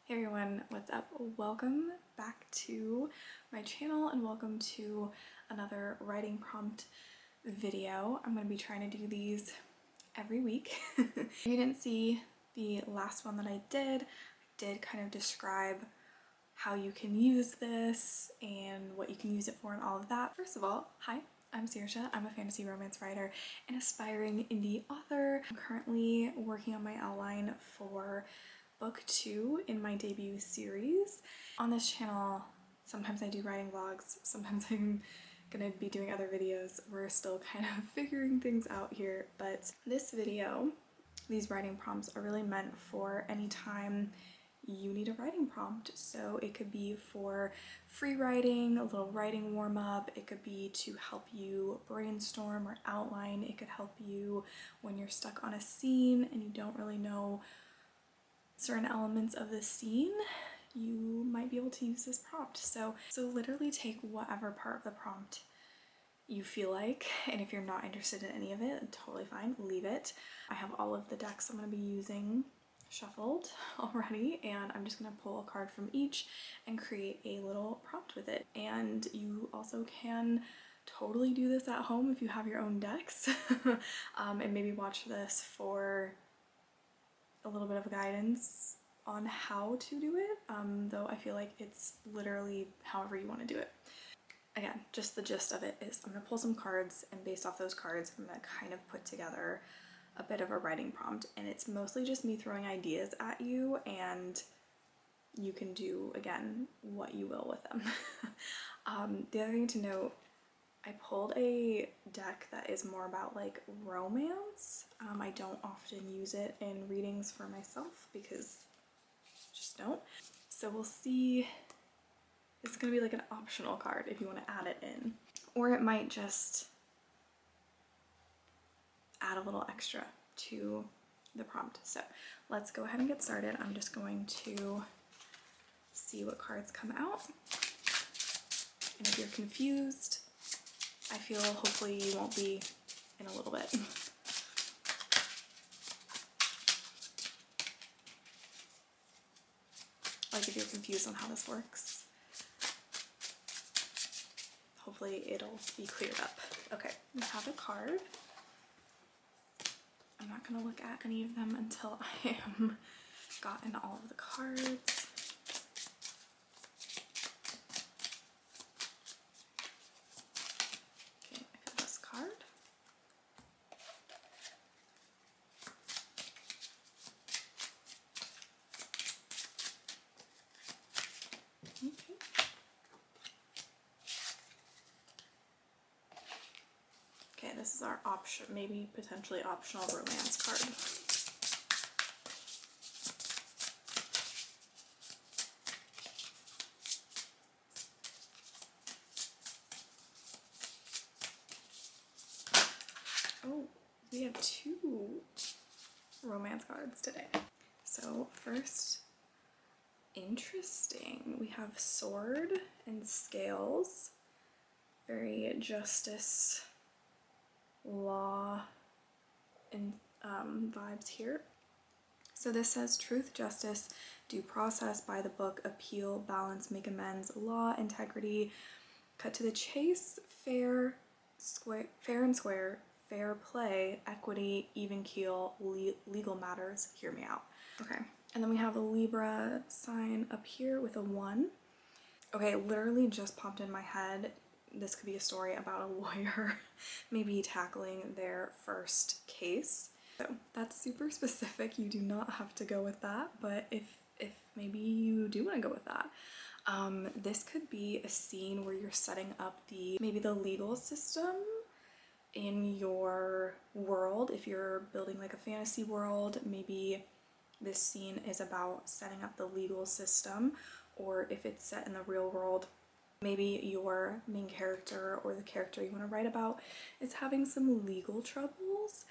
Hey everyone, what's up? Welcome back to my channel and welcome to another writing prompt video. I'm going to be trying to do these every week. If you didn't see the last one that I did kind of describe how you can use this and what you can use it for and all of that. First of all, hi, I'm Saoirse. I'm a fantasy romance writer and aspiring indie author. I'm currently working on my outline for book 2 in my debut series. On this channel, sometimes I do writing vlogs, sometimes I'm gonna be doing other videos. We're still kind of figuring things out here, but this video, these writing prompts are really meant for any time you need a writing prompt. So it could be for free writing, a little writing warm-up, it could be to help you brainstorm or outline, it could help you when you're stuck on a scene and you don't really know certain elements of the scene. You might be able to use this prompt. So literally take whatever part of the prompt you feel like, and if you're not interested in any of it, totally fine, leave it. I have all of the decks I'm going to be using shuffled already, and I'm just going to pull a card from each and create a little prompt with it. And you also can totally do this at home if you have your own decks and maybe watch this for a little bit of guidance on how to do it, though I feel like it's literally however you want to do it. Again, just the gist of it is I'm going to pull some cards, and based off those cards I'm going to kind of put together a bit of a writing prompt, and it's mostly just me throwing ideas at you and you can do, again, what you will with them. The other thing to note, I pulled a deck that is more about like romance. I don't often use it in readings for myself because I just don't. So we'll see. It's gonna be like an optional card if you want to add it in, or it might just add a little extra to the prompt. So let's go ahead and get started. I'm just going to see what cards come out, and if you're confused, I feel hopefully you won't be in a little bit. Like if you're confused on how this works, hopefully it'll be cleared up. Okay, we have a card. I'm not gonna look at any of them until I am gotten all of the cards. Okay, this is our option, maybe potentially optional romance card. Oh, we have 2 romance cards today. So first, interesting, we have Sword and Scales, very justice, law and vibes here. So this says truth, justice, due process, by the book, appeal, balance, make amends, law, integrity, cut to the chase, fair and square, fair play, equity, even keel, legal matters, hear me out. Okay, and then we have a Libra sign up here with a 1. Okay, it literally just popped in my head. This could be a story about a lawyer maybe tackling their first case. So that's super specific. You do not have to go with that, but if maybe you do want to go with that. This could be a scene where you're setting up maybe the legal system in your world. If you're building like a fantasy world, maybe this scene is about setting up the legal system, or if it's set in the real world, maybe your main character or the character you want to write about is having some legal troubles.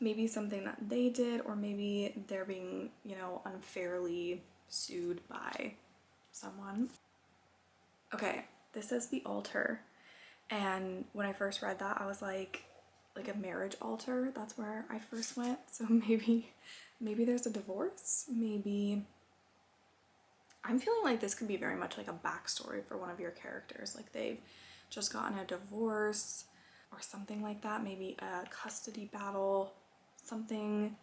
Maybe something that they did, or maybe they're being, you know, unfairly sued by someone. Okay, this is the altar. And when I first read that, I was like a marriage altar. That's where I first went. So maybe maybe there's a divorce, maybe I'm feeling like this could be very much like a backstory for one of your characters, like they've just gotten a divorce or something like that, maybe a custody battle, something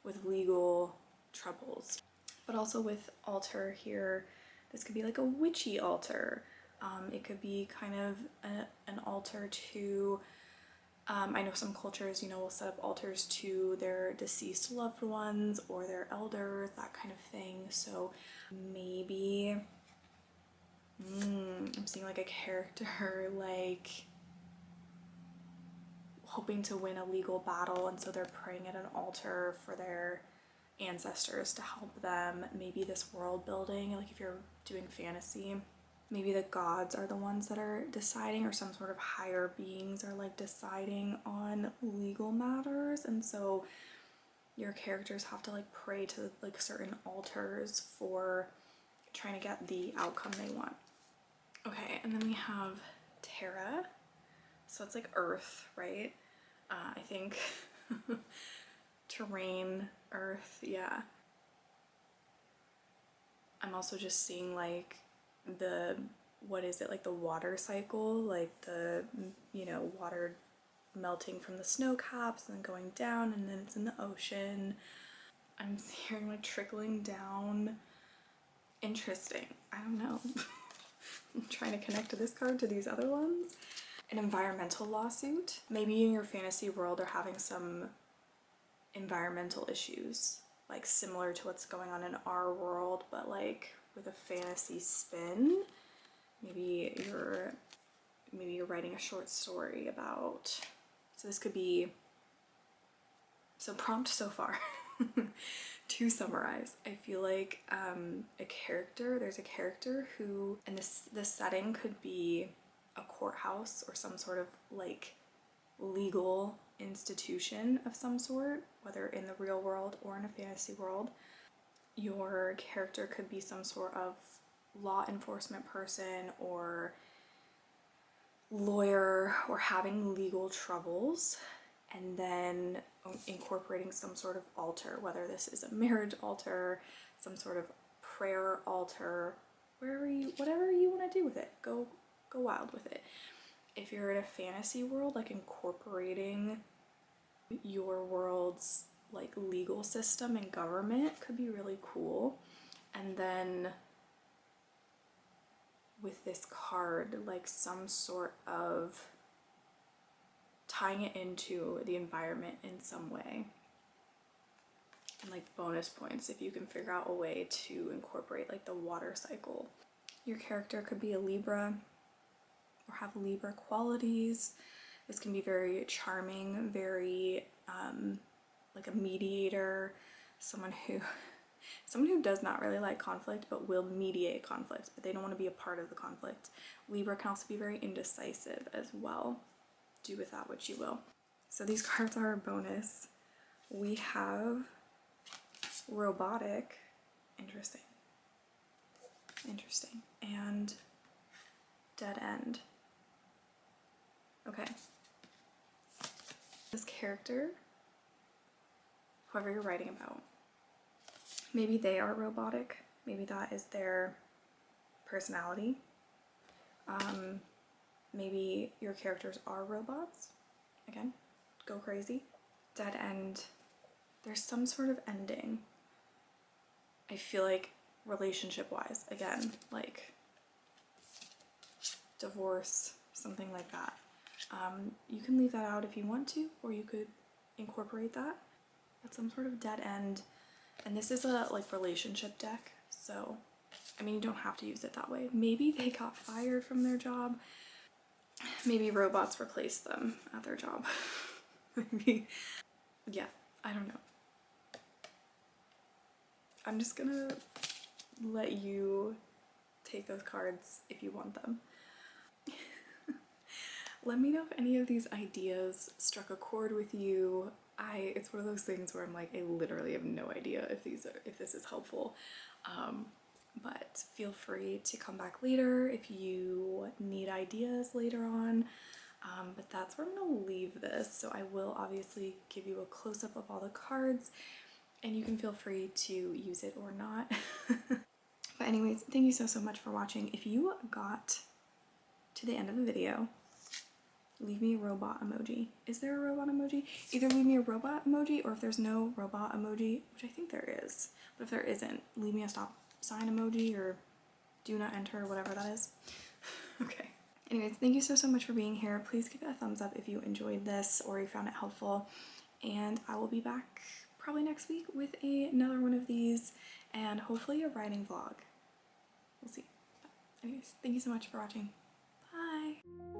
with legal troubles. But also with altar here, this could be like a witchy altar. It could be kind of an altar to, I know some cultures, you know, will set up altars to their deceased loved ones or their elders, that kind of thing. So maybe, I'm seeing like a character like hoping to win a legal battle, and so they're praying at an altar for their ancestors to help them. Maybe this world building, like if you're doing fantasy, maybe the gods are the ones that are deciding, or some sort of higher beings are like deciding on legal matters, and so your characters have to like pray to like certain altars for trying to get the outcome they want. Okay, and then we have Terra, so it's like earth, right? I think terrain, earth, yeah. I'm also just seeing like the, what is it, like the water cycle, like the, you know, water melting from the snow caps and then going down, and then it's in the ocean. I'm hearing like trickling down. Interesting. I don't know. I'm trying to connect to this card to these other ones. An environmental lawsuit. Maybe in your fantasy world are having some environmental issues, like similar to what's going on in our world, but like with a fantasy spin. Maybe you're writing a short story about, so this could be, so prompt so far. To summarize, I feel like there's a character who, and this setting could be a courthouse or some sort of like legal institution of some sort, whether in the real world or in a fantasy world. Your character could be some sort of law enforcement person or lawyer or having legal troubles, and then incorporating some sort of altar, whether this is a marriage altar, some sort of prayer altar, whatever you want to do with it. Go wild with it. If you're in a fantasy world, like incorporating your world's like legal system and government could be really cool. And then with this card, like some sort of tying it into the environment in some way. And like bonus points if you can figure out a way to incorporate like the water cycle. Your character could be a Libra or have Libra qualities. This can be very charming, very like a mediator, someone who does not really like conflict but will mediate conflict, but they don't want to be a part of the conflict. Libra can also be very indecisive as well. Do with that what you will. So these cards are a bonus. We have robotic, interesting, and dead end. Okay. This character, whoever you're writing about, maybe they are robotic, maybe that is their personality. Maybe your characters are robots. Again, go crazy. Dead end. There's some sort of ending. I feel like relationship-wise, again, like divorce, something like that. You can leave that out if you want to, or you could incorporate that. But some sort of dead end. And this is a like relationship deck, so I mean you don't have to use it that way. Maybe they got fired from their job. Maybe robots replaced them at their job. Maybe. Yeah, I don't know. I'm just gonna let you take those cards if you want them. Let me know if any of these ideas struck a chord with you. It's one of those things where I'm like, I literally have no idea if this is helpful. But feel free to come back later if you need ideas later on. But that's where I'm gonna leave this. So I will obviously give you a close-up of all the cards. and you can feel free to use it or not. But anyways, thank you so much for watching. If you got to the end of the video, leave me a robot emoji. Is there a robot emoji? Either leave me a robot emoji, or if there's no robot emoji, which I think there is, but if there isn't, leave me a stop sign emoji or do not enter, whatever that is. Okay. Anyways, thank you so much for being here. Please give it a thumbs up if you enjoyed this or you found it helpful. And I will be back probably next week with another one of these and hopefully a writing vlog. We'll see. But anyways, thank you so much for watching. Bye.